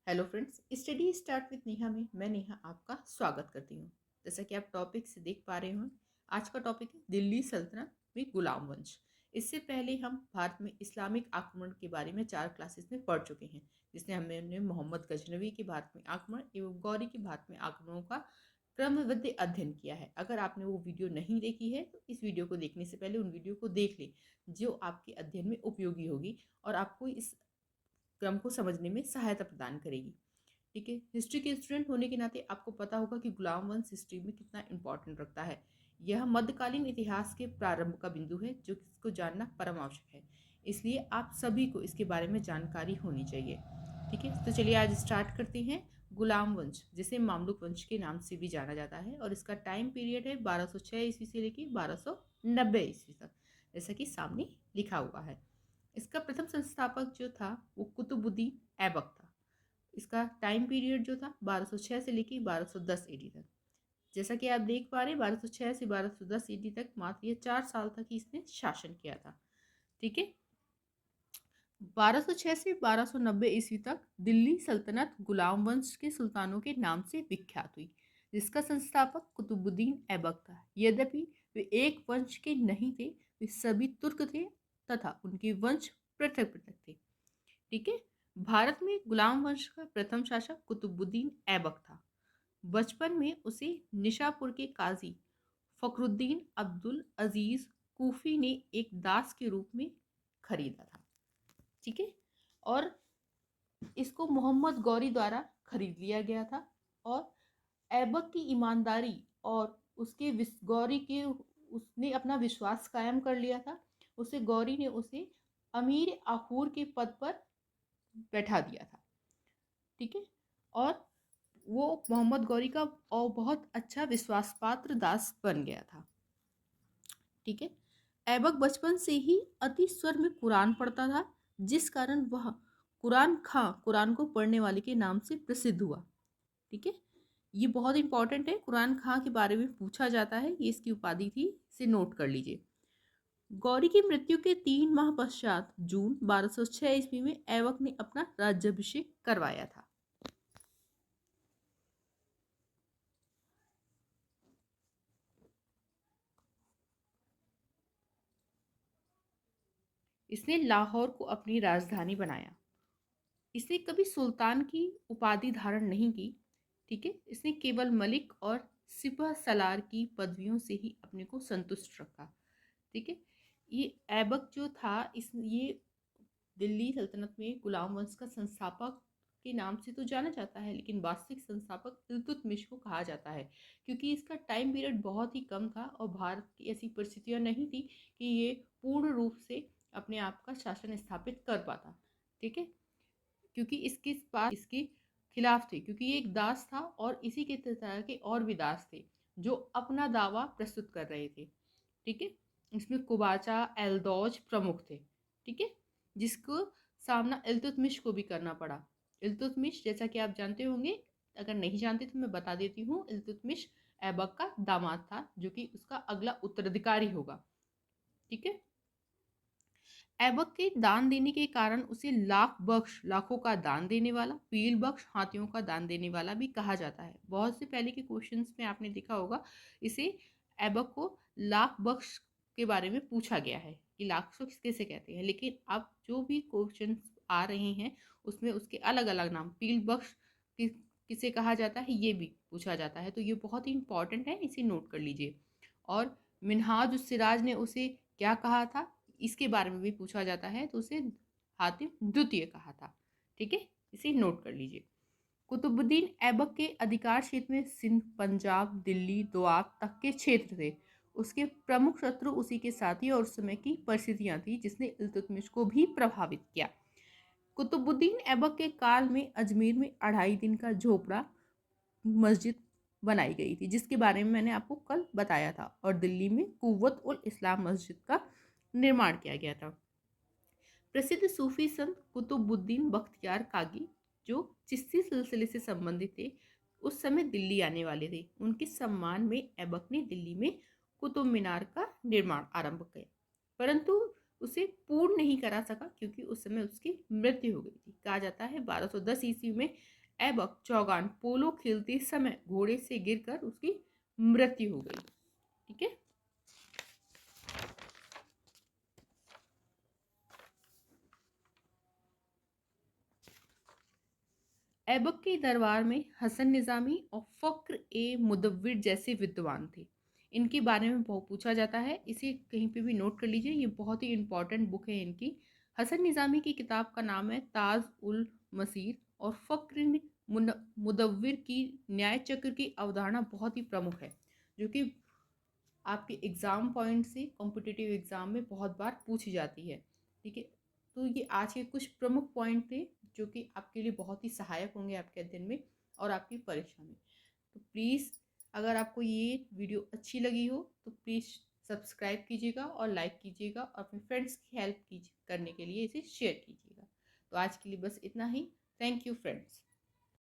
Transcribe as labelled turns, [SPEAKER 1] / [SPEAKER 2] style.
[SPEAKER 1] Hello friends, study start with Neha में मैं नेहा आपका स्वागत करती हूँ। जैसा कि आप टॉपिक से देख पा रहे हो, आज का टॉपिक है दिल्ली सल्तनत में गुलाम वंश। इससे पहले हम भारत में इस्लामिक आक्रमण के बारे में 4 क्लासेस में पढ़ चुके हैं, जिसमें हमने मोहम्मद गजनवी के भारत में आक्रमण एवं गौरी के भारत में आक्रमणों का क्रमबद्ध अध्ययन किया है। अगर आपने वो वीडियो नहीं देखी है तो इस वीडियो को देखने से पहले उन वीडियो को देख लें, जो आपके अध्ययन में उपयोगी होगी और आपको इस क्रम को समझने में सहायता प्रदान करेगी। ठीक है, हिस्ट्री के स्टूडेंट होने के नाते आपको पता होगा कि गुलाम वंश हिस्ट्री में कितना इंपॉर्टेंट रखता है। यह मध्यकालीन इतिहास के प्रारंभ का बिंदु है, जो इसको जानना परम आवश्यक है। इसलिए आप सभी को इसके बारे में जानकारी होनी चाहिए। ठीक है, तो चलिए आज स्टार्ट करते हैं। गुलाम वंश, जिसे मामलुक वंश के नाम से भी जाना जाता है, और इसका टाइम पीरियड है 1206 ईस्वी से लेकर 1290 ईस्वी तक, जैसा कि सामने लिखा हुआ है। इसका प्रथम संस्थापक जो था वो कुतुबुद्दीन ऐबक था। इसका टाइम पीरियड जो था 1206 से लेकर 1210 एडी तक। जैसा कि आप देख पा रहे हैं, 1206 से 1210 एडी तक मात्र ये 4 साल तक ही इसने शासन किया था। ठीक है, 1206 से 1290 ईस्वी तक दिल्ली सल्तनत गुलाम वंश के सुल्तानों के नाम से विख्यात हुई, जिसका संस्थापक कुतुबुद्दीन ऐबक था। यद्यपि वे एक वंश के नहीं थे, वे सभी तुर्क थे तथा उनके वंश पृथक पृथक थे। ठीक है, भारत में गुलाम वंश का प्रथम शासक कुतुबुद्दीन ऐबक था। बचपन में उसे निशापुर के काजी फखरुद्दीन अब्दुल अजीज कूफी ने एक दास के रूप में खरीदा था। ठीक है, और इसको मोहम्मद गौरी द्वारा खरीद लिया गया था। और ऐबक की ईमानदारी और उसके गौरी के उसने अपना विश्वास कायम कर लिया था। उसे गौरी ने उसे अमीर आखूर के पद पर बैठा दिया था। ठीक है, और वो मोहम्मद गौरी का और बहुत अच्छा विश्वास पात्र दास बन गया था। ठीक है, ऐबक बचपन से ही अति स्वर में कुरान पढ़ता था, जिस कारण वह कुरान खां, कुरान को पढ़ने वाले के नाम से प्रसिद्ध हुआ। ठीक है, ये बहुत इंपॉर्टेंट है, कुरान खां के बारे में पूछा जाता है, ये इसकी उपाधि थी, इसे नोट कर लीजिए। गौरी की मृत्यु के 3 माह पश्चात जून 1206 ईस्वी में ऐबक ने अपना राज्याभिषेक करवाया था। इसने लाहौर को अपनी राजधानी बनाया। इसने कभी सुल्तान की उपाधि धारण नहीं की। ठीक है, इसने केवल मलिक और सिपह सलार की पदवियों से ही अपने को संतुष्ट रखा। ठीक है, ये ऐबक जो था, इस ये दिल्ली सल्तनत में गुलाम वंश का संस्थापक के नाम से तो जाना जाता है, लेकिन वास्तविक संस्थापक इल्तुतमिश को कहा जाता है, क्योंकि इसका टाइम पीरियड बहुत ही कम था और भारत की ऐसी परिस्थितियां नहीं थी कि ये पूर्ण रूप से अपने आप का शासन स्थापित कर पाता। ठीक है, क्योंकि इसके पास इसके खिलाफ थे, क्योंकि ये एक दास था और इसी के तरह के और भी दास थे जो अपना दावा प्रस्तुत कर रहे थे। ठीक है, इसमें कुबाचा एल्दौज प्रमुख थे। ठीक है, जिसको सामना इल्तुतमिश को भी करना पड़ा। इल्तुतमिश, जैसा कि आप जानते होंगे, अगर नहीं जानते तो मैं बता देती हूँ, इल्तुतमिश ऐबक का दामाद था, जो कि उसका अगला उत्तराधिकारी होगा। ठीक है, ऐबक के दान देने के कारण उसे लाख बख्श, लाखों का दान देने वाला, पील बख्श, हाथियों का दान देने वाला भी कहा जाता है। बहुत से पहले के क्वेश्चंस में आपने देखा होगा, इसे ऐबक को लाख बख्श के बारे में पूछा गया है कि लाख बख्श किसे कहते हैं, लेकिन अब जो भी क्वेश्चन आ रहे हैं उसमें उसके अलग अलग नाम, पील बख्श किसे कहा जाता है ये भी पूछा जाता है। तो ये बहुत ही इंपॉर्टेंट है, इसे नोट कर लीजिए। और मिनहाज उस सिराज ने उसे क्या कहा था, इसके बारे में भी पूछा जाता है, तो उसे हातिम द्वितीय कहा था। ठीक है, इसे नोट कर लीजिए। कुतुबुद्दीन ऐबक के अधिकार क्षेत्र में सिंध, पंजाब, दिल्ली, दोआब तक के क्षेत्र थे। उसके प्रमुख शत्रु उसी के साथी और उस समय की परिस्थितियां थी, जिसने इल्तुतमिश को भी प्रभावित किया। कुतुबुद्दीन ऐबक के काल में अजमेर में 2.5 दिन का झोपड़ा मस्जिद बनाई गई थी, जिसके बारे में मैंने आपको कल बताया था, और दिल्ली में कुव्वत उल इस्लाम मस्जिद का निर्माण किया गया था। प्रसिद्ध सूफी संत कुतुबुद्दीन बख्तियार कागी, जो चिश्ती सिलसिले से संबंधित थे, उस समय दिल्ली आने वाले थे। उनके सम्मान में ऐबक ने दिल्ली में कुतुब मीनार का निर्माण आरंभ किया, परंतु उसे पूर्ण नहीं करा सका क्योंकि उस समय उसकी मृत्यु हो गई थी। कहा जाता है 1210 ईस्वी में ऐबक चौगान पोलो खेलते समय घोड़े से गिरकर उसकी मृत्यु हो गई। ठीक है। ऐबक के दरबार में हसन निज़ामी और फ़क्र ए मुदव्विर जैसे विद्वान थे। इनके बारे में बहुत पूछा जाता है, इसे कहीं पे भी नोट कर लीजिए, ये बहुत ही इंपॉर्टेंट बुक है इनकी। हसन निज़ामी की किताब का नाम है ताज उल मसीर और फ़क्र मुदव्विर की न्याय चक्र की अवधारणा बहुत ही प्रमुख है, जो कि आपके एग्ज़ाम पॉइंट से कॉम्पिटिटिव एग्ज़ाम में बहुत बार पूछी जाती है। ठीक है। तो ये आज के कुछ प्रमुख पॉइंट थे जो कि आपके लिए बहुत ही सहायक होंगे आपके अध्ययन में और आपकी परीक्षा में। तो प्लीज़ अगर आपको ये वीडियो अच्छी लगी हो तो प्लीज़ सब्सक्राइब कीजिएगा और लाइक कीजिएगा और अपने फ्रेंड्स की हेल्प करने के लिए इसे शेयर कीजिएगा। तो आज के लिए बस इतना ही। Thank you friends.